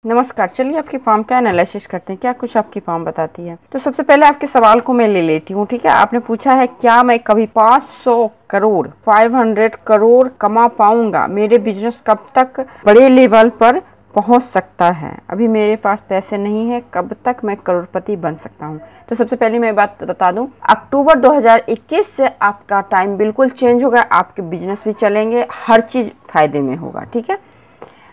नमस्कार। चलिए आपकी फॉर्म का एनालिसिस करते हैं, क्या कुछ आपकी फॉर्म बताती है। तो सबसे पहले आपके सवाल को मैं ले लेती हूँ, ठीक है। आपने पूछा है क्या मैं कभी 500 करोड़ 500 करोड़ कमा पाऊंगा, मेरे बिजनेस कब तक बड़े लेवल पर पहुंच सकता है, अभी मेरे पास पैसे नहीं है, कब तक मैं करोड़पति बन सकता हूं। तो सबसे पहले मैं बात बता दूं, अक्टूबर 2021 से आपका टाइम बिल्कुल चेंज होगा, आपके बिजनेस भी चलेंगे, हर चीज़ फायदे में होगा, ठीक है।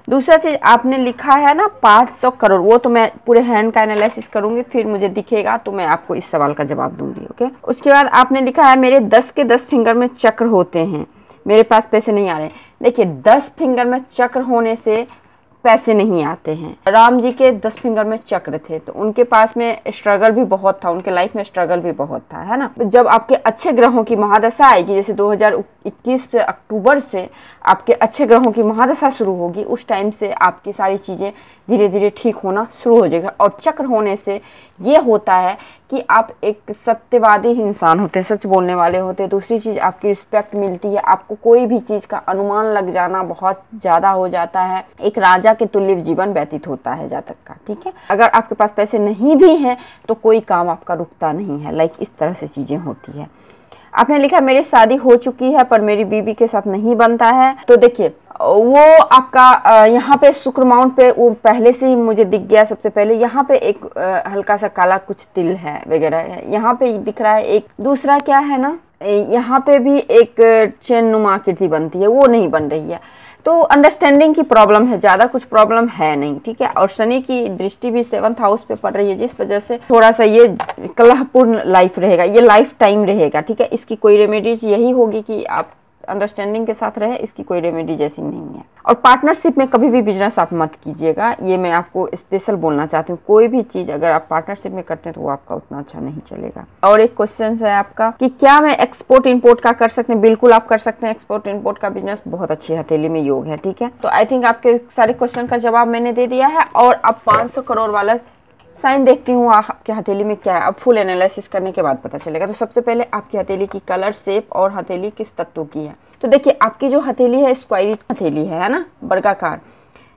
दूसरा चीज आपने लिखा है ना 500 करोड़, वो तो मैं पूरे हैंड का एनालिसिस करूंगी, फिर मुझे दिखेगा तो मैं आपको इस सवाल का जवाब दूंगी, ओके। उसके बाद आपने लिखा है मेरे 10 के 10 फिंगर में चक्र होते हैं, मेरे पास पैसे नहीं आ रहे। देखिए 10 फिंगर में चक्र होने से पैसे नहीं आते हैं। राम जी के 10 फिंगर में चक्र थे तो उनके पास में स्ट्रगल भी बहुत था, उनके लाइफ में स्ट्रगल भी बहुत था, है ना। जब आपके अच्छे ग्रहों की महादशा आएगी, जैसे 2021 से अक्टूबर से आपके अच्छे ग्रहों की महादशा शुरू होगी, उस टाइम से आपकी सारी चीज़ें धीरे धीरे ठीक होना शुरू हो जाएगा। और चक्र होने से ये होता है कि आप एक सत्यवादी इंसान होते हैं, सच बोलने वाले होते हैं। दूसरी चीज़ आपकी रिस्पेक्ट मिलती है, आपको कोई भी चीज़ का अनुमान लग जाना बहुत ज़्यादा हो जाता है, एक राजा के तुल्य जीवन व्यतीत होता है जातक का, ठीक है। अगर आपके पास पैसे नहीं भी हैं तो कोई काम आपका रुकता नहीं है, लाइक इस तरह से चीज़ें होती है। आपने लिखा मेरी शादी हो चुकी है पर मेरी बीवी के साथ नहीं बनता है। तो देखिए वो आपका यहाँ पे शुक्र माउंट पे वो पहले से ही मुझे दिख गया। सबसे पहले यहाँ पे एक हल्का सा काला कुछ तिल है वगैरह है, यहाँ पे दिख रहा है। एक दूसरा क्या है ना, यहाँ पे भी एक चैन नुमा आकृति बनती है, वो नहीं बन रही है। तो अंडरस्टैंडिंग की प्रॉब्लम है, ज़्यादा कुछ प्रॉब्लम है नहीं, ठीक है। और शनि की दृष्टि भी 7th हाउस पे पड़ रही है, जिस वजह से थोड़ा सा ये कलहपूर्ण लाइफ रहेगा, ये लाइफ टाइम रहेगा, ठीक है। इसकी कोई रेमेडीज यही होगी कि आप अंडरस्टैंडिंग के साथ रहे, इसकी कोई रेमेडी जैसी नहीं है। और पार्टनरशिप में कभी भी बिजनेस आप मत कीजिएगा, ये मैं आपको स्पेशल बोलना चाहती हूँ। कोई भी चीज़ अगर आप पार्टनरशिप में करते हैं तो वो आपका उतना अच्छा नहीं चलेगा। और एक क्वेश्चन है आपका कि क्या मैं एक्सपोर्ट इंपोर्ट का कर सकते हैं। बिल्कुल आप कर सकते हैं, एक्सपोर्ट इंपोर्ट का बिजनेस बहुत अच्छी हथेली में योग है, ठीक है। तो आई थिंक आपके सारे क्वेश्चन का जवाब मैंने दे दिया है। और अब 500 करोड़ वाला साइन देखती हूँ आपके हथेली में क्या है, अब फुल एनालिसिस करने के बाद पता चलेगा। तो सबसे पहले आपकी हथेली की कलर, शेप और हथेली किस तत्व की है। तो देखिए आपकी जो हथेली है स्क्वायरी हथेली है ना, वर्गाकार,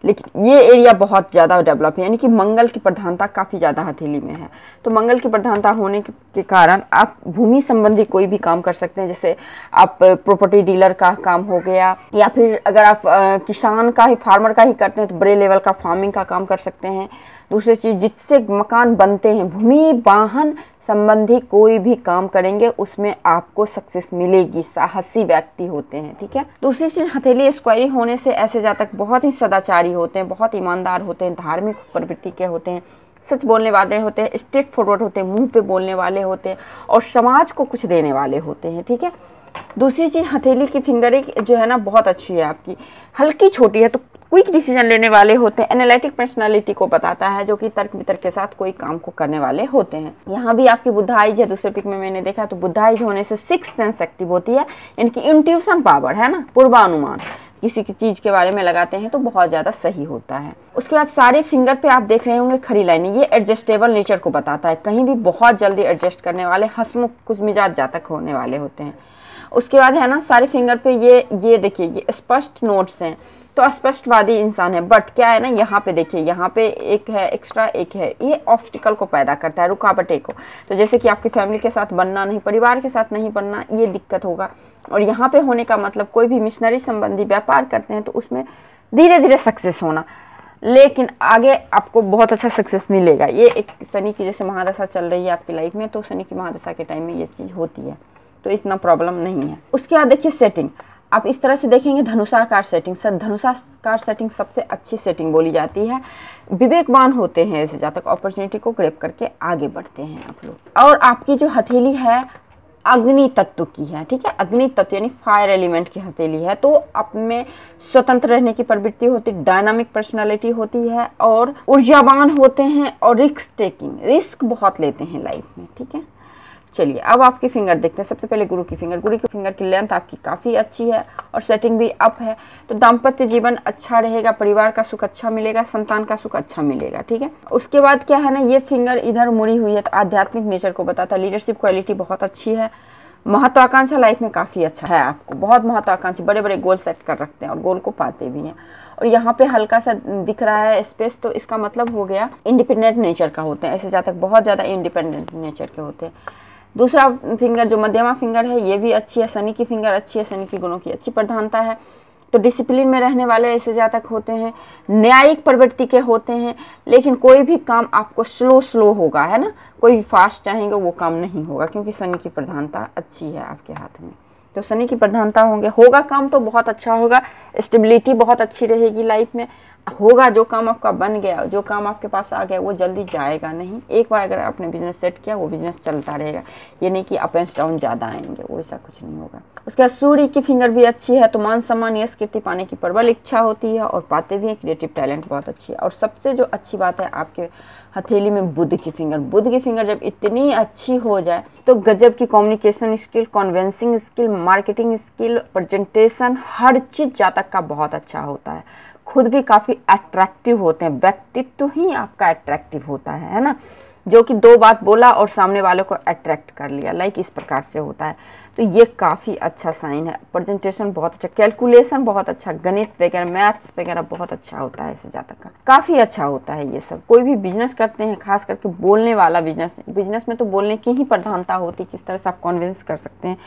लेकिन ये एरिया बहुत ज़्यादा डेवलप है, यानी कि मंगल की प्रधानता काफ़ी ज़्यादा हथेली में है। तो मंगल की प्रधानता होने के कारण आप भूमि संबंधी कोई भी काम कर सकते हैं, जैसे आप प्रॉपर्टी डीलर का काम हो गया, या फिर अगर आप किसान का ही, फार्मर का ही करते हैं तो बड़े लेवल का फार्मिंग का काम कर सकते हैं। दूसरी चीज़, जिससे मकान बनते हैं, भूमि वाहन संबंधी कोई भी काम करेंगे उसमें आपको सक्सेस मिलेगी, साहसी व्यक्ति होते हैं, ठीक है। दूसरी चीज़, हथेली स्क्वायरी होने से ऐसे जातक बहुत ही सदाचारी होते हैं, बहुत ईमानदार होते हैं, धार्मिक प्रवृत्ति के होते हैं, सच बोलने वाले होते हैं, स्ट्रेट फॉरवर्ड होते हैं, मुंह पे बोलने वाले होते हैं और समाज को कुछ देने वाले होते हैं, ठीक है। दूसरी चीज़, हथेली की फिंगरिंग जो है ना बहुत अच्छी है आपकी, हल्की छोटी है तो क्विक डिसीजन लेने वाले होते हैं, एनालिटिक पर्सनालिटी को बताता है, जो कि तर्क वितर्क के साथ कोई काम को करने वाले होते हैं। यहाँ भी आपकी बुद्धाइज है, दूसरे पिक में मैंने देखा, तो बुद्धाइज होने से 6th सेंस एक्टिव होती है, इनकी इंट्यूशन पावर है ना, पूर्वानुमान किसी की चीज़ के बारे में लगाते हैं तो बहुत ज़्यादा सही होता है। उसके बाद सारे फिंगर पे आप देख रहे होंगे खड़ी लाइनें, ये एडजस्टेबल नेचर को बताता है, कहीं भी बहुत जल्दी एडजस्ट करने वाले, हंसमुख खुश मिजाज जातक होने वाले होते हैं। उसके बाद है ना सारे फिंगर पे ये देखिए, ये स्पष्ट नोट्स हैं, तो स्पष्टवादी इंसान है। बट क्या है ना, यहाँ पे देखिए, यहाँ पे एक है एक्स्ट्रा, एक है, ये ऑब्स्टिकल को पैदा करता है, रुकावटें को। तो जैसे कि आपकी फैमिली के साथ बनना नहीं, परिवार के साथ नहीं बनना, ये दिक्कत होगा। और यहाँ पे होने का मतलब कोई भी मिशनरी संबंधी व्यापार करते हैं तो उसमें धीरे धीरे सक्सेस होना, लेकिन आगे आपको बहुत अच्छा सक्सेस मिलेगा। ये एक शनि की जैसे महादशा चल रही है आपकी लाइफ में, तो शनि की महादशा के टाइम में ये चीज़ होती है, तो इतना प्रॉब्लम नहीं है। उसके बाद देखिए सेटिंग, आप इस तरह से देखेंगे धनुषाकार सेटिंग, धनुषाकार सेटिंग सबसे अच्छी सेटिंग बोली जाती है। विवेकवान होते हैं ऐसे जातक, अपॉर्चुनिटी को ग्रैब करके आगे बढ़ते हैं आप लोग। और आपकी जो हथेली है अग्नि तत्व की है, ठीक है, अग्नि तत्व यानी फायर एलिमेंट की हथेली है, तो आप में स्वतंत्र रहने की प्रवृत्ति होती, डायनामिक पर्सनालिटी होती है और ऊर्जावान होते हैं और रिस्क बहुत लेते हैं लाइफ में, ठीक है। चलिए अब आपकी फिंगर देखते हैं। सबसे पहले गुरु की फिंगर की लेंथ आपकी काफ़ी अच्छी है और सेटिंग भी अप है, तो दाम्पत्य जीवन अच्छा रहेगा, परिवार का सुख अच्छा मिलेगा, संतान का सुख अच्छा मिलेगा, ठीक है। उसके बाद क्या है ना, ये फिंगर इधर मुड़ी हुई है तो आध्यात्मिक नेचर को बताता है, लीडरशिप क्वालिटी बहुत अच्छी है, महत्वाकांक्षा लाइफ में काफ़ी अच्छा है, आपको बहुत महत्वाकांक्षी, बड़े बड़े गोल सेट कर रखते हैं और गोल को पाते भी हैं। और यहाँ पे हल्का सा दिख रहा है स्पेस, तो इसका मतलब हो गया इंडिपेंडेंट नेचर का होते हैं, ऐसे जातक बहुत ज़्यादा इंडिपेंडेंट नेचर के होते हैं। दूसरा फिंगर जो मध्यमा फिंगर है ये भी अच्छी है, शनि की फिंगर अच्छी है, शनि की गुणों की अच्छी प्रधानता है। तो डिसिप्लिन में रहने वाले ऐसे जातक होते हैं, न्यायिक प्रवृत्ति के होते हैं, लेकिन कोई भी काम आपको स्लो होगा, है ना, कोई फास्ट चाहेंगे वो काम नहीं होगा, क्योंकि शनि की प्रधानता अच्छी है आपके हाथ में। तो शनि की प्रधानता होगा काम तो बहुत अच्छा होगा, स्टेबिलिटी बहुत अच्छी रहेगी लाइफ में, होगा जो काम आपका बन गया, जो काम आपके पास आ गया वो जल्दी जाएगा नहीं। एक बार अगर आपने बिजनेस सेट किया वो बिजनेस चलता रहेगा, ये नहीं कि अप एंड डाउन ज़्यादा आएंगे, वो ऐसा कुछ नहीं होगा। उसके बाद सूर्य की फिंगर भी अच्छी है, तो मान सम्मान यश कीर्ति पाने की प्रबल इच्छा होती है और पाते भी हैं, क्रिएटिव टैलेंट बहुत अच्छी है। और सबसे जो अच्छी बात है आपके हथेली में बुध की फिंगर जब इतनी अच्छी हो जाए तो गजब की communication skill, convincing skill, marketing skill, presentation, हर चीज़ जातक का बहुत अच्छा होता है। खुद भी काफ़ी अट्रैक्टिव होते हैं, व्यक्तित्व ही आपका अट्रैक्टिव होता है ना, जो कि दो बात बोला और सामने वालों को अट्रैक्ट कर लिया, लाइक इस प्रकार से होता है। तो ये काफ़ी अच्छा साइन है। प्रेजेंटेशन बहुत अच्छा, कैलकुलेशन बहुत अच्छा, गणित वगैरह मैथ्स वगैरह बहुत अच्छा होता है ऐसे जातक का, काफ़ी अच्छा होता है ये सब। कोई भी बिजनेस करते हैं, खास करके बोलने वाला बिजनेस में तो बोलने की ही प्रधानता होती है, किस तरह से आप कन्विंस कर सकते हैं।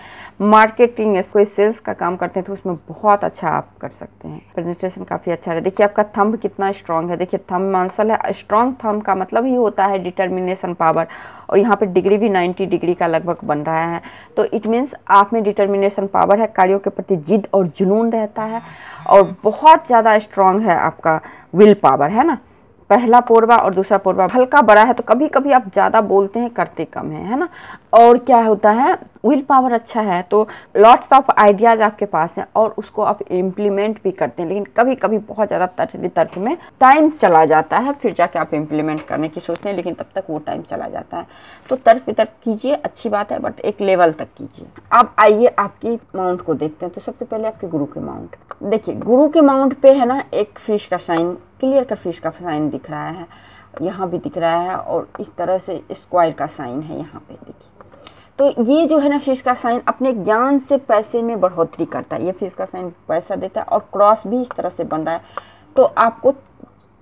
मार्केटिंग, कोई सेल्स का काम करते हैं तो उसमें बहुत अच्छा आप कर सकते हैं। प्रेजेंटेशन काफ़ी अच्छा है। देखिए आपका थंब कितना स्ट्रांग है, देखिए थंब मांसल है। स्ट्रांग थंब का मतलब ही होता है डिटर्मिनेशन पावर, और यहाँ पे डिग्री भी 90 डिग्री का लगभग बन रहा है, तो इट मीन्स आप में डिटर्मिनेशन पावर है, कार्यों के प्रति जिद और जुनून रहता है, और बहुत ज़्यादा स्ट्रांग है आपका विल पावर, है ना। पहला पोरवा और दूसरा पोरवा हल्का बड़ा है, तो कभी कभी आप ज़्यादा बोलते हैं, करते कम है ना। और क्या होता है, विल पावर अच्छा है तो लॉट्स ऑफ आइडियाज़ आपके पास हैं और उसको आप इम्प्लीमेंट भी करते हैं, लेकिन कभी कभी बहुत ज़्यादा तर्क वितर्क में टाइम चला जाता है, फिर जाके आप इम्प्लीमेंट करने की सोचते हैं, लेकिन तब तक वो टाइम चला जाता है। तो तर्क वितर्क कीजिए, अच्छी बात है, बट एक लेवल तक कीजिए। अब आइए आपकी माउंट को देखते हैं। तो सबसे पहले आपके गुरु के माउंट देखिए। गुरु के माउंट पे है ना एक फिश का साइन, क्लियर कर फिश का साइन दिख रहा है, यहाँ भी दिख रहा है, और इस तरह से स्क्वायर का साइन है यहाँ पे देखिए। तो ये जो है ना फिश का साइन अपने ज्ञान से पैसे में बढ़ोतरी करता है, ये फिश का साइन पैसा देता है, और क्रॉस भी इस तरह से बन रहा है। तो आपको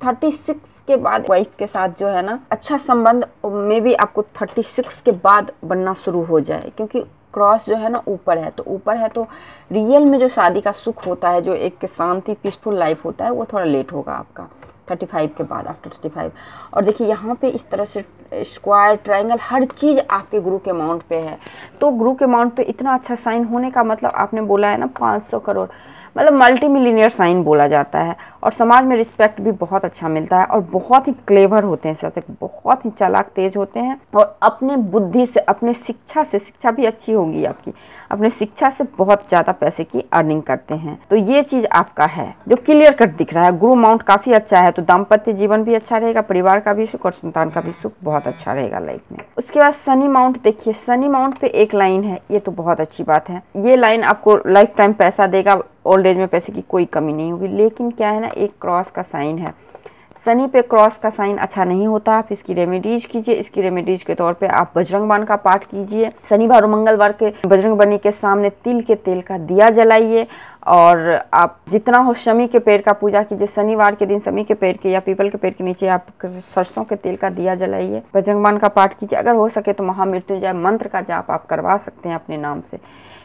36 के बाद वाइफ के साथ जो है ना अच्छा संबंध में भी आपको 36 के बाद बनना शुरू हो जाए, क्योंकि क्रॉस जो है ना ऊपर है, तो ऊपर है तो रियल में जो शादी का सुख होता है, जो एक शांति पीसफुल लाइफ होता है, वो थोड़ा लेट होगा आपका 35 के बाद, आफ्टर 35। और देखिए यहाँ पे इस तरह से स्क्वायर, ट्रायंगल, हर चीज़ आपके गुरु के माउंट पे है। तो गुरु के माउंट पे इतना अच्छा साइन होने का मतलब आपने बोला है ना 500 करोड़, मतलब मल्टी मिलीनियर साइन बोला जाता है, और समाज में रिस्पेक्ट भी बहुत अच्छा मिलता है, और बहुत ही क्लेवर होते हैं जातक, बहुत ही चालाक तेज होते हैं, और अपने बुद्धि से, अपने शिक्षा से, शिक्षा भी अच्छी होगी आपकी, अपने शिक्षा से बहुत ज़्यादा पैसे की अर्निंग करते हैं। तो ये चीज़ आपका है जो क्लियर कट दिख रहा है। गुरु माउंट काफ़ी अच्छा है, तो दाम्पत्य जीवन भी अच्छा रहेगा, परिवार का भी सुख और संतान का भी सुख बहुत अच्छा रहेगा लाइफ में। उसके बाद शनि माउंट देखिए, शनि माउंट पे एक लाइन है, ये तो बहुत अच्छी बात है। ये लाइन आपको लाइफ टाइम पैसा देगा, ओल्ड एज में पैसे की कोई कमी नहीं होगी। लेकिन क्या है ना, एक क्रॉस का साइन है, शनि पे क्रॉस का साइन अच्छा नहीं होता। आप इसकी रेमेडीज कीजिए। इसकी रेमेडीज के तौर पे आप बजरंग बाण का पाठ कीजिए। शनिवार और मंगलवार के बजरंग बली के सामने तिल के तेल का दिया जलाइए, और आप जितना हो शमी के पेड़ का पूजा कीजिए। शनिवार के दिन शमी के पेड़ के या पीपल के पेड़ के नीचे आप सरसों के तेल का दिया जलाइए। बजरंग बाण का पाठ कीजिए। अगर हो सके तो महामृत्युंजय मंत्र का जाप आप करवा सकते हैं अपने नाम से,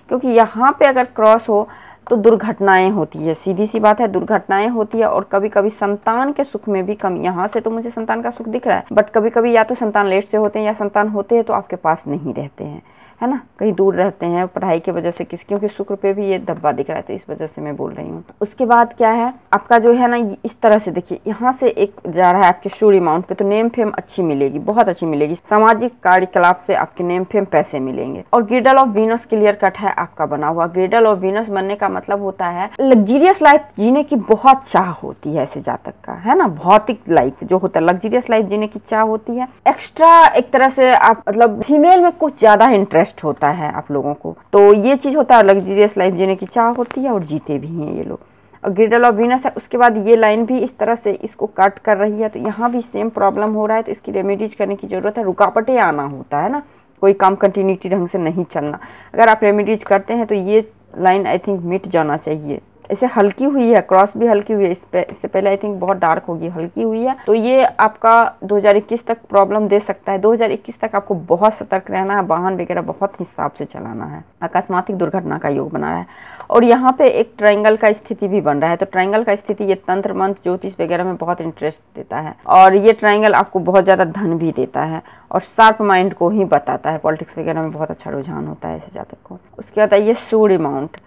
क्योंकि यहाँ पे अगर क्रॉस हो तो दुर्घटनाएं होती है, सीधी सी बात है, दुर्घटनाएं होती है। और कभी कभी संतान के सुख में भी कमी, यहाँ से तो मुझे संतान का सुख दिख रहा है, बट कभी कभी या तो संतान लेट से होते हैं, या संतान होते हैं तो आपके पास नहीं रहते हैं, है ना, कहीं दूर रहते हैं पढ़ाई की वजह से, क्योंकि शुक्र पे भी ये धब्बा दिख रहा है, तो इस वजह से मैं बोल रही हूँ। उसके बाद क्या है आपका जो है ना, इस तरह से देखिए, यहाँ से एक जा रहा है आपके सूर्य माउंट पे, तो नेम फेम अच्छी मिलेगी, बहुत अच्छी मिलेगी। सामाजिक कार्यकलाप से आपके नेम फेम पैसे मिलेंगे। और ग्रिडल ऑफ वीनस क्लियर कट है आपका बना हुआ। ग्रिडल ऑफ वीनस बनने का मतलब होता है लग्जीरियस लाइफ जीने की बहुत चाह होती है ऐसे जातक का, है ना। भौतिक लाइफ जो होता है, लग्जीरियस लाइफ जीने की चाह होती है। एक्स्ट्रा एक तरह से आप मतलब फीमेल में कुछ ज्यादा इंटरेस्ट होता है आप लोगों को, तो ये चीज होता है, लग्जरियस लाइफ जीने की चाह होती है, और जीते भी हैं ये लोग। और ग्रिडल ऑफ वीनस है। उसके बाद ये लाइन भी इस तरह से इसको कट कर रही है, तो यहाँ भी सेम प्रॉब्लम हो रहा है, तो इसकी रेमेडीज करने की जरूरत है। रुकावटें आना होता है ना, कोई काम कंटिन्यूटी ढंग से नहीं चलना। अगर आप रेमेडीज करते हैं तो ये लाइन आई थिंक मिट जाना चाहिए, ऐसे हल्की हुई है, क्रॉस भी हल्की हुई है, इससे पहले आई थिंक बहुत डार्क होगी, हल्की हुई है। तो ये आपका 2021 तक प्रॉब्लम दे सकता है। 2021 तक आपको बहुत सतर्क रहना है, वाहन वगैरह बहुत हिसाब से चलाना है। अकस्मात दुर्घटना का योग बना है और यहाँ पे एक ट्रायंगल का स्थिति भी बन रहा है। तो ट्रायंगल का स्थिति ये तंत्र मंत्र ज्योतिष वगैरह में बहुत इंटरेस्ट देता है और ये ट्रायंगल आपको बहुत ज़्यादा धन भी देता है और शार्प माइंड को ही बताता है। पॉलिटिक्स वगैरह में बहुत अच्छा रुझान होता है ऐसे जातक को। उसके बाद ये सूर्य माउंट,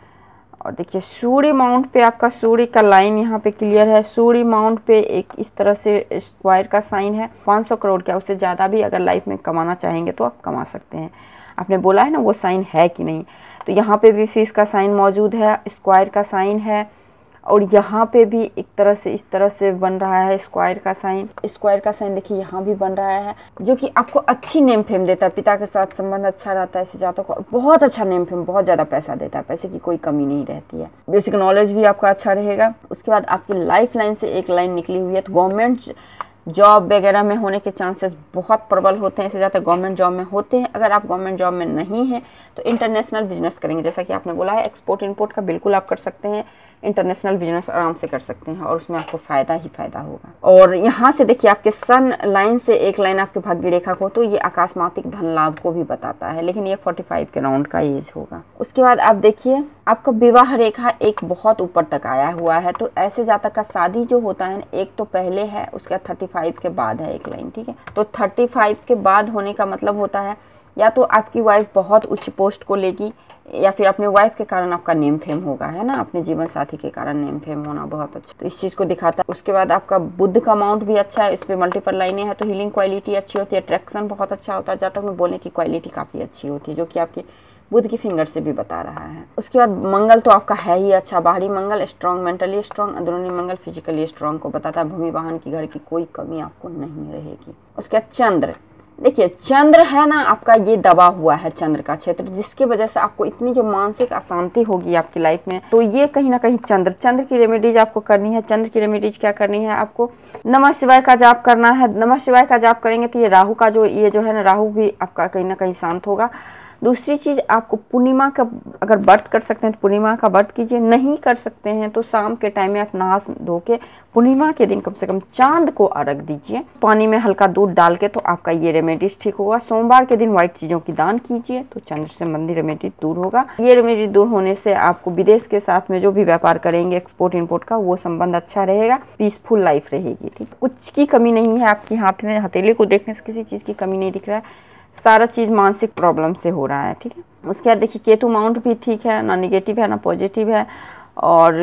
और देखिए सूर्य माउंट पे आपका सूर्य का लाइन यहाँ पे क्लियर है। सूर्य माउंट पे एक इस तरह से स्क्वायर का साइन है। 500 करोड़ क्या उससे ज़्यादा भी अगर लाइफ में कमाना चाहेंगे तो आप कमा सकते हैं। आपने बोला है ना वो साइन है कि नहीं, तो यहाँ पे भी फिश का साइन मौजूद है, स्क्वायर का साइन है और यहाँ पे भी एक तरह से इस तरह से बन रहा है स्क्वायर का साइन। स्क्वायर का साइन देखिए यहाँ भी बन रहा है, जो कि आपको अच्छी नेम फेम देता है। पिता के साथ संबंध अच्छा रहता है ऐसे जातकों को, बहुत अच्छा नेम फेम, बहुत ज़्यादा पैसा देता है, पैसे की कोई कमी नहीं रहती है। बेसिक नॉलेज भी आपका अच्छा रहेगा। उसके बाद आपकी लाइफ लाइन से एक लाइन निकली हुई है, तो गवर्नमेंट जॉब वगैरह में होने के चांसेस बहुत प्रबल होते हैं। इससे ज़्यादा गवर्नमेंट जॉब में होते हैं। अगर आप गवर्नमेंट जॉब में नहीं हैं तो इंटरनेशनल बिजनेस करेंगे, जैसा कि आपने बोला है एक्सपोर्ट इंपोर्ट का बिल्कुल आप कर सकते हैं। इंटरनेशनल बिजनेस आराम से कर सकते हैं और उसमें आपको फ़ायदा ही फ़ायदा होगा। और यहाँ से देखिए आपके सन लाइन से एक लाइन आपके भाग्य रेखा को, तो ये अकस्मातिक धन लाभ को भी बताता है, लेकिन ये 45 के राउंड का एज होगा। उसके बाद आप देखिए आपका विवाह रेखा एक बहुत ऊपर तक आया हुआ है। तो ऐसे जातक का शादी जो होता है एक तो पहले है, उसका 35 के बाद है एक लाइन, ठीक है। तो 35 के बाद होने का मतलब होता है या तो आपकी वाइफ बहुत उच्च पोस्ट को लेगी या फिर अपने वाइफ के कारण आपका नेम फेम होगा, है ना, अपने जीवन साथी के कारण नेम फेम होना बहुत अच्छा, तो इस चीज़ को दिखाता है। उसके बाद आपका बुध का अमाउंट भी अच्छा है, इस पर मल्टीपल लाइनें हैं, तो हीलिंग क्वालिटी अच्छी होती है, अट्रैक्शन बहुत अच्छा होता है, जातक में बोलने की क्वालिटी काफ़ी अच्छी होती है, जो कि आपके बुध की फिंगर से भी बता रहा है। उसके बाद मंगल तो आपका है ही अच्छा, बाहरी मंगल स्ट्रॉन्ग, मेंटली स्ट्रॉन्ग, अंदरूनी मंगल फिजिकली स्ट्रॉन्ग को बताता है। भूमि वाहन की घर की कोई कमी आपको नहीं रहेगी। उसके बाद चंद्र, देखिए चंद्र है ना आपका, ये दबा हुआ है चंद्र का क्षेत्र, जिसकी वजह से आपको इतनी जो मानसिक अशांति होगी आपकी लाइफ में, तो ये कहीं ना कहीं चंद्र की रेमेडीज आपको करनी है। चंद्र की रेमेडीज क्या करनी है आपको, नमः शिवाय का जाप करना है। नमः शिवाय का जाप करेंगे तो ये राहु का जो है ना, राहु भी आपका कहीं ना कहीं शांत होगा। दूसरी चीज़ आपको पूर्णिमा का अगर व्रत कर सकते हैं तो पूर्णिमा का व्रत कीजिए, नहीं कर सकते हैं तो शाम के टाइम में आप नहा धो के पूर्णिमा के दिन कम से कम चांद को अर्घ दीजिए, पानी में हल्का दूध डाल के, तो आपका ये रेमेडीज ठीक होगा। सोमवार के दिन व्हाइट चीज़ों की दान कीजिए तो चंद्र से संबंधित रेमेडी दूर होगा। ये रेमेडी दूर होने से आपको विदेश के साथ में जो भी व्यापार करेंगे एक्सपोर्ट इम्पोर्ट का, वो संबंध अच्छा रहेगा, पीसफुल लाइफ रहेगी, ठीक। कुछ की कमी नहीं है आपके हाथ में, हथेली को देखने से किसी चीज़ की कमी नहीं दिख रहा है, सारा चीज़ मानसिक प्रॉब्लम से हो रहा है, ठीक है। उसके बाद देखिए केतु माउंट भी ठीक है, ना निगेटिव है ना पॉजिटिव है, और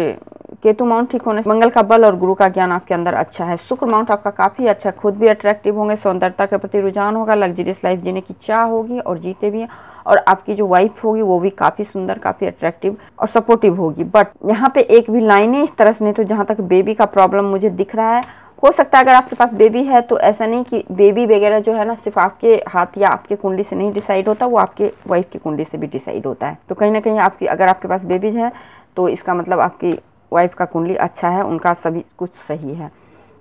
केतु माउंट ठीक होने से मंगल का बल और गुरु का ज्ञान आपके अंदर अच्छा है। शुक्र माउंट आपका काफ़ी अच्छा, खुद भी अट्रैक्टिव होंगे, सौंदर्यता के प्रति रुझान होगा, लग्जरियस लाइफ जीने की चाह होगी और जीते भी हैं, और आपकी जो वाइफ होगी वो भी काफ़ी सुंदर, काफ़ी अट्रैक्टिव और सपोर्टिव होगी। बट यहाँ पे एक भी लाइनें इस तरह से नहीं, तो जहाँ तक बेबी का प्रॉब्लम मुझे दिख रहा है, हो सकता है अगर आपके पास बेबी है तो ऐसा नहीं कि बेबी वगैरह जो है ना सिर्फ आपके हाथ या आपके कुंडली से नहीं डिसाइड होता, वो आपके वाइफ की कुंडली से भी डिसाइड होता है। तो कहीं ना कहीं आपकी अगर आपके पास बेबी है तो इसका मतलब आपकी वाइफ का कुंडली अच्छा है, उनका सभी कुछ सही है।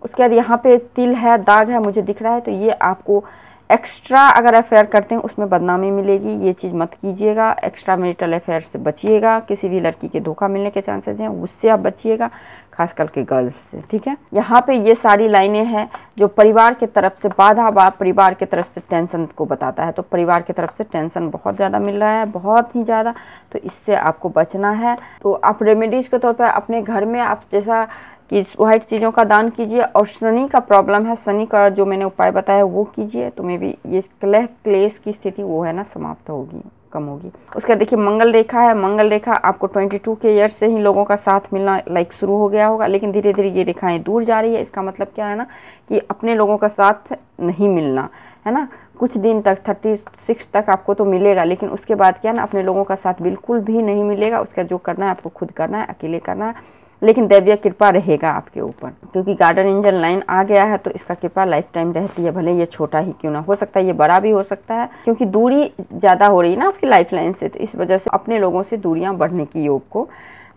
उसके बाद यहाँ पे तिल है, दाग है मुझे दिख रहा है, तो ये आपको एक्स्ट्रा अगर अफेयर करते हैं उसमें बदनामी मिलेगी, ये चीज़ मत कीजिएगा। एक्स्ट्रा मैरिटल अफेयर से बचिएगा, किसी भी लड़की के धोखा मिलने के चांसेस हैं उससे आप बचिएगा, खास करके गर्ल्स से, ठीक है। यहाँ पे ये सारी लाइनें हैं जो परिवार की तरफ से बाधा परिवार की तरफ से टेंशन को बताता है। तो परिवार की तरफ से टेंशन बहुत ज़्यादा मिल रहा है, बहुत ही ज़्यादा, तो इससे आपको बचना है। तो आप रेमेडीज़ के तौर पर अपने घर में आप जैसा कि वाइट चीज़ों का दान कीजिए, और शनि का प्रॉब्लम है, शनि का जो मैंने उपाय बताया वो कीजिए, तो मे भी ये क्लेश की स्थिति वो है ना समाप्त होगी, कम होगी। उसका देखिए मंगल रेखा है, मंगल रेखा आपको 22 के ईयर से ही लोगों का साथ मिलना शुरू हो गया होगा, लेकिन धीरे धीरे ये रेखाएं दूर जा रही है। इसका मतलब क्या है ना कि अपने लोगों का साथ नहीं मिलना है ना, कुछ दिन तक 36 तक आपको तो मिलेगा, लेकिन उसके बाद क्या है ना अपने लोगों का साथ बिल्कुल भी नहीं मिलेगा। उसका जो करना है आपको खुद करना है, अकेले करना है, लेकिन दैवीय कृपा रहेगा आपके ऊपर, क्योंकि गार्डन एंजल लाइन आ गया है तो इसका कृपा लाइफ टाइम रहती है, भले ये छोटा ही क्यों ना हो सकता है, ये बड़ा भी हो सकता है, क्योंकि दूरी ज़्यादा हो रही है ना आपकी लाइफ लाइन से, तो इस वजह से अपने लोगों से दूरियां बढ़ने की योग को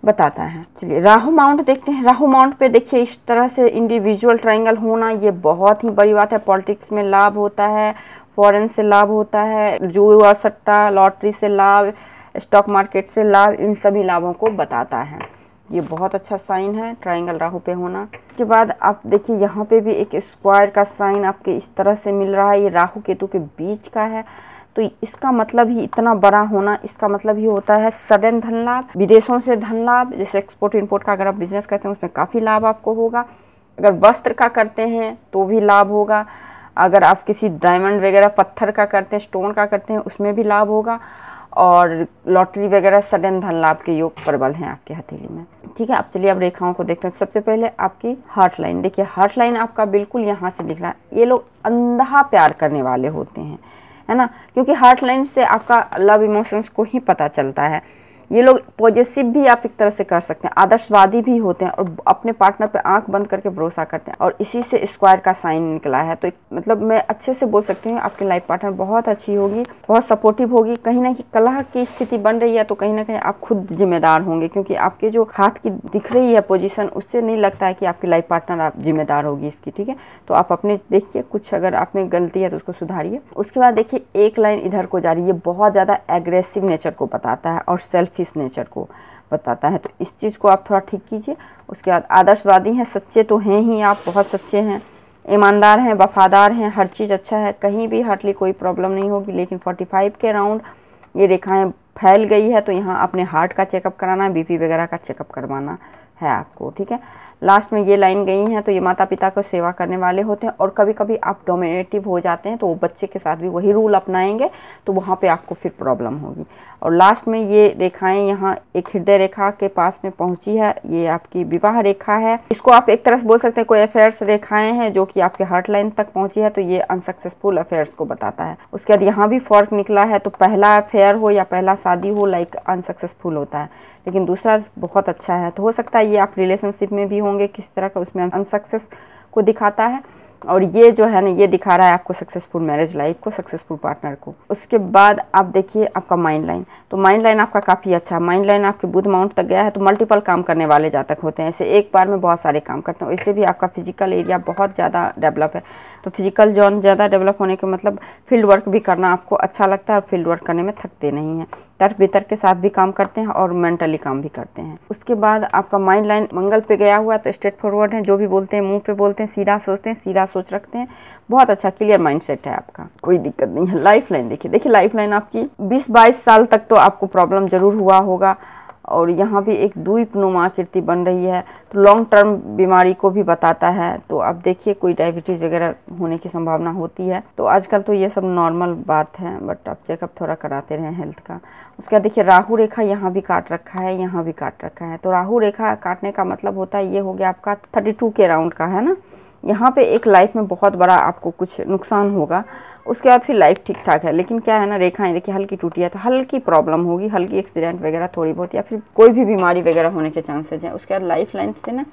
बताता है। चलिए राहु माउंट देखते हैं। राहु माउंट पे देखिए इस तरह से इंडिविजुअल ट्रायंगल होना ये बहुत ही बड़ी बात है। पॉलिटिक्स में लाभ होता है, फॉरेन से लाभ होता है, जुआ सट्टा लॉटरी से लाभ, स्टॉक मार्केट से लाभ, इन सभी लाभों को बताता है। ये बहुत अच्छा साइन है ट्रायंगल राहु पे होना। उसके बाद आप देखिए यहाँ पे भी एक स्क्वायर का साइन आपके इस तरह से मिल रहा है, ये राहु केतु के बीच का है। तो इसका मतलब ही इतना बड़ा होना, इसका मतलब ही होता है सडन धन लाभ, विदेशों से धन लाभ। जैसे एक्सपोर्ट इंपोर्ट का अगर आप बिजनेस करते हैं उसमें काफ़ी लाभ आपको होगा। अगर वस्त्र का करते हैं तो भी लाभ होगा। अगर आप किसी डायमंड वगैरह पत्थर का करते हैं, स्टोन का करते हैं, उसमें भी लाभ होगा। और लॉटरी वगैरह सडन धन लाभ के योग प्रबल हैं आपके हथेली में। ठीक है, अब चलिए अब रेखाओं को देखते हैं। सबसे पहले आपकी हार्ट लाइन देखिए, हार्ट लाइन आपका बिल्कुल यहाँ से दिख रहा है। ये लोग अंधा प्यार करने वाले होते हैं, है ना, क्योंकि हार्ट लाइन से आपका लव इमोशंस को ही पता चलता है। ये लोग पॉजिटिव भी आप एक तरह से कर सकते हैं, आदर्शवादी भी होते हैं और अपने पार्टनर पे आंख बंद करके भरोसा करते हैं। और इसी से स्क्वायर का साइन निकला है। तो मतलब मैं अच्छे से बोल सकती हूँ आपकी लाइफ पार्टनर बहुत अच्छी होगी, बहुत सपोर्टिव होगी। कहीं ना कहीं कलह की स्थिति बन रही है तो कहीं ना कहीं आप खुद जिम्मेदार होंगे, क्योंकि आपके जो हाथ की दिख रही है पोजीशन, उससे नहीं लगता है कि आपकी लाइफ पार्टनर आप जिम्मेदार होगी इसकी। ठीक है, तो आप अपने देखिए, कुछ अगर आप में गलती है तो उसको सुधारिए। उसके बाद देखिए एक लाइन इधर को जा रही है, ये बहुत ज़्यादा एग्रेसिव नेचर को बताता है और सेल्फिश नेचर को बताता है। तो इस चीज़ को आप थोड़ा ठीक कीजिए। उसके बाद आदर्शवादी हैं, सच्चे तो हैं ही, आप बहुत सच्चे हैं, ईमानदार हैं, वफादार हैं, हर चीज़ अच्छा है, कहीं भी हार्डली कोई प्रॉब्लम नहीं होगी। लेकिन 45 के राउंड ये रेखाएं फैल गई है, तो यहाँ अपने हार्ट का चेकअप कराना है, बीपी वगैरह का चेकअप करवाना है आपको। ठीक है, लास्ट में ये लाइन गई हैं तो ये माता पिता को सेवा करने वाले होते हैं। और कभी कभी आप डोमिनेटिव हो जाते हैं तो वो बच्चे के साथ भी वही रूल अपनाएंगे, तो वहाँ पे आपको फिर प्रॉब्लम होगी। और लास्ट में ये रेखाएं यहाँ एक हृदय रेखा के पास में पहुँची है, ये आपकी विवाह रेखा है। इसको आप एक तरह से बोल सकते हैं कोई अफेयर्स रेखाएं हैं जो कि आपके हार्ट लाइन तक पहुँची है, तो ये अनसक्सेसफुल अफेयर्स को बताता है। उसके बाद यहाँ भी फर्क निकला है, तो पहला अफेयर हो या पहला शादी हो लाइक अनसक्सेसफुल होता है, लेकिन दूसरा बहुत अच्छा है। तो हो सकता है ये आप रिलेशनशिप में भी होंगे किस तरह का, उसमें अनसक्सेस को दिखाता है। और ये जो है ना, ये दिखा रहा है आपको सक्सेसफुल मैरिज लाइफ को, सक्सेसफुल पार्टनर को। उसके बाद आप देखिए आपका माइंड लाइन, तो माइंड लाइन आपका काफ़ी अच्छा है। माइंड लाइन आपके बुध माउंट तक गया है, तो मल्टीपल काम करने वाले जातक होते हैं, ऐसे एक बार में बहुत सारे काम करते हैं। इससे भी आपका फिजिकल एरिया बहुत ज़्यादा डेवलप है। तो फिजिकल जोन ज़्यादा डेवलप होने के मतलब फील्ड वर्क भी करना आपको अच्छा लगता है और फील्ड वर्क करने में थकते नहीं हैं। तर्क वितर्क के साथ भी काम करते हैं और मेंटली काम भी करते हैं। उसके बाद आपका माइंड लाइन मंगल पे गया हुआ है, तो स्ट्रेट फॉरवर्ड है, जो भी बोलते हैं मुंह पे बोलते हैं, सीधा सोचते हैं, सीधा सोच रखते हैं, बहुत अच्छा क्लियर माइंडसेट है आपका, कोई दिक्कत नहीं है। लाइफ लाइन देखिए लाइफ लाइन आपकी 20-22 साल तक तो आपको प्रॉब्लम जरूर हुआ होगा। और यहाँ भी एक द्वीपनुमा आकृति बन रही है, तो लॉन्ग टर्म बीमारी को भी बताता है। तो आप देखिए कोई डायबिटीज़ वगैरह होने की संभावना होती है, तो आजकल तो ये सब नॉर्मल बात है, बट आप चेकअप थोड़ा कराते रहें हेल्थ का। उसके बाद देखिए राहु रेखा यहाँ भी काट रखा है, यहाँ भी काट रखा है। तो राहु रेखा काटने का मतलब होता है, ये हो गया आपका 32 के राउंड का, है ना। यहाँ पे एक लाइफ में बहुत बड़ा आपको कुछ नुकसान होगा, उसके बाद फिर लाइफ ठीक ठाक है। लेकिन क्या है ना, रेखाएं देखिए हल्की टूटी है, तो हल्की प्रॉब्लम होगी, हल्की एक्सीडेंट वगैरह थोड़ी बहुत, या फिर कोई भी बीमारी वगैरह होने के चांसेस हैं। उसके बाद लाइफ लाइन से ना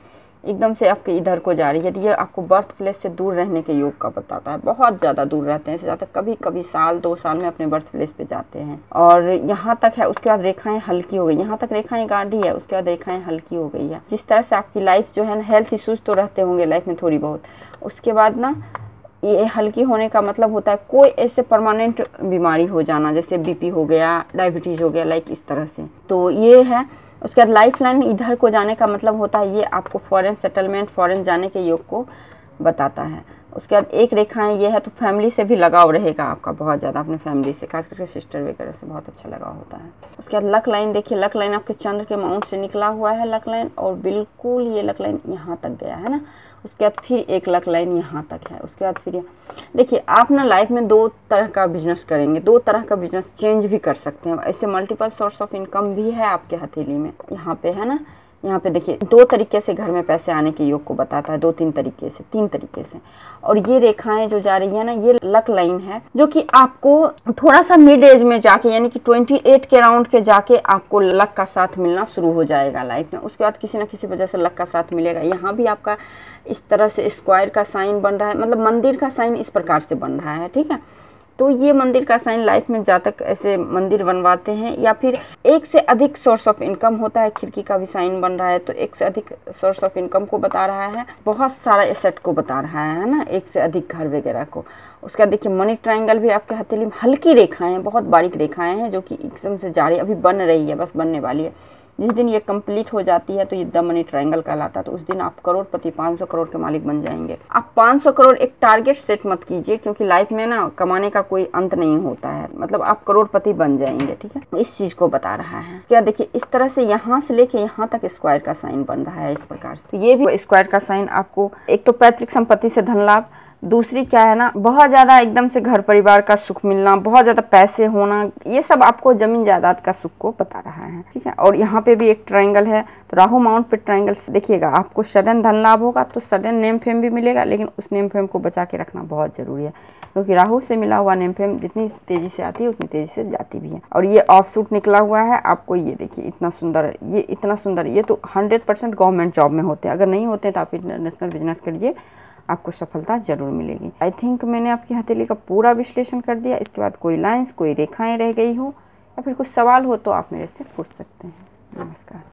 एकदम से आपके इधर को जा रही है, ये आपको बर्थ प्लेस से दूर रहने के योग का बताता है। बहुत ज़्यादा दूर रहते हैं, इससे ज़्यादा कभी कभी साल 2 साल में अपने बर्थ प्लेस पे जाते हैं। और यहाँ तक है, उसके बाद रेखाएं हल्की हो गई, यहाँ तक रेखाएं गाढ़ी है, उसके बाद रेखाएं हल्की हो गई है। जिस तरह से आपकी लाइफ जो है ना, हेल्थ इश्यूज तो रहते होंगे लाइफ में थोड़ी बहुत, उसके बाद ना ये हल्की होने का मतलब होता है कोई ऐसे परमानेंट बीमारी हो जाना, जैसे बीपी हो गया, डायबिटीज़ हो गया, लाइक इस तरह से, तो ये है। उसके बाद लाइफ लाइन इधर को जाने का मतलब होता है ये आपको फॉरेन सेटलमेंट, फॉरेन जाने के योग को बताता है। उसके बाद एक रेखाएं ये है, तो फैमिली से भी लगाव रहेगा आपका बहुत ज़्यादा, अपने फैमिली से, खास करके सिस्टर वगैरह से बहुत अच्छा लगाव होता है। उसके बाद लक लाइन देखिए, लक लाइन आपके चंद्र के माउंट से निकला हुआ है लक लाइन, और बिल्कुल ये लक लाइन यहाँ तक गया है ना। उसके बाद फिर एक लक लाइन यहाँ तक है। उसके बाद फिर देखिए आप ना लाइफ में 2 तरह का बिजनेस करेंगे, 2 तरह का बिजनेस चेंज भी कर सकते हैं। ऐसे मल्टीपल सोर्स ऑफ इनकम भी है आपके हथेली में, यहाँ पे है ना। यहाँ पे देखिए 2 तरीके से घर में पैसे आने के योग को बताता है, 2-3 तरीके से, 3 तरीके से। और ये रेखाएं जो जा रही है ना, ये लक लाइन है, जो कि आपको थोड़ा सा मिड एज में जाके, यानी कि 28 के राउंड के जाके आपको लक का साथ मिलना शुरू हो जाएगा लाइफ में। उसके बाद किसी न किसी वजह से लक का साथ मिलेगा। यहाँ भी आपका इस तरह से स्क्वायर का साइन बन रहा है, मतलब मंदिर का साइन इस प्रकार से बन रहा है, ठीक है। तो ये मंदिर का साइन लाइफ में जातक ऐसे मंदिर बनवाते हैं, या फिर एक से अधिक सोर्स ऑफ इनकम होता है। खिड़की का भी साइन बन रहा है, तो एक से अधिक सोर्स ऑफ इनकम को बता रहा है, बहुत सारा एसेट को बता रहा है ना, एक से अधिक घर वगैरह को। उसका देखिए मनी ट्रायंगल भी आपके हथेली में, हल्की रेखाएं हैं, बहुत बारीक रेखाएं हैं, जो कि एकदम से जा रही है, अभी बन रही है, बस बनने वाली है। जिस दिन ये कंप्लीट हो जाती है तो ये द मनी ट्रायंगल कहलाता है। तो उस दिन आप करोड़पति, 500 करोड़ के मालिक बन जाएंगे। आप 500 करोड़ एक टारगेट सेट मत कीजिए, क्योंकि लाइफ में ना कमाने का कोई अंत नहीं होता है, मतलब आप करोड़पति बन जाएंगे, ठीक है। इस चीज को बता रहा है। क्या देखिए, इस तरह से यहाँ से लेके यहाँ तक स्क्वायर का साइन बन रहा है इस प्रकार से। तो ये भी स्क्वायर का साइन आपको, एक तो पैतृक संपत्ति से धन लाभ, दूसरी क्या है ना, बहुत ज़्यादा एकदम से घर परिवार का सुख मिलना, बहुत ज़्यादा पैसे होना, ये सब आपको जमीन जायदाद का सुख को बता रहा है, ठीक है। और यहाँ पे भी एक ट्रायंगल है, तो राहु माउंट पे ट्रायंगल देखिएगा, आपको सडन धन लाभ होगा तो सडन नेम फेम भी मिलेगा, लेकिन उस नेम फेम को बचा के रखना बहुत जरूरी है, क्योंकि राहु से मिला हुआ नेम फेम जितनी तेजी से आती है उतनी तेजी से जाती भी है। और ये ऑफ सूट निकला हुआ है आपको, ये देखिए इतना सुंदर, ये इतना सुंदर, ये तो 100% गवर्नमेंट जॉब में होते हैं। अगर नहीं होते तो आप इंटरनेशनल बिजनेस करिए, आपको सफलता जरूर मिलेगी। आई थिंक मैंने आपकी हथेली का पूरा विश्लेषण कर दिया। इसके बाद कोई लाइंस, कोई रेखाएं रह गई हो या फिर कुछ सवाल हो तो आप मेरे से पूछ सकते हैं। नमस्कार।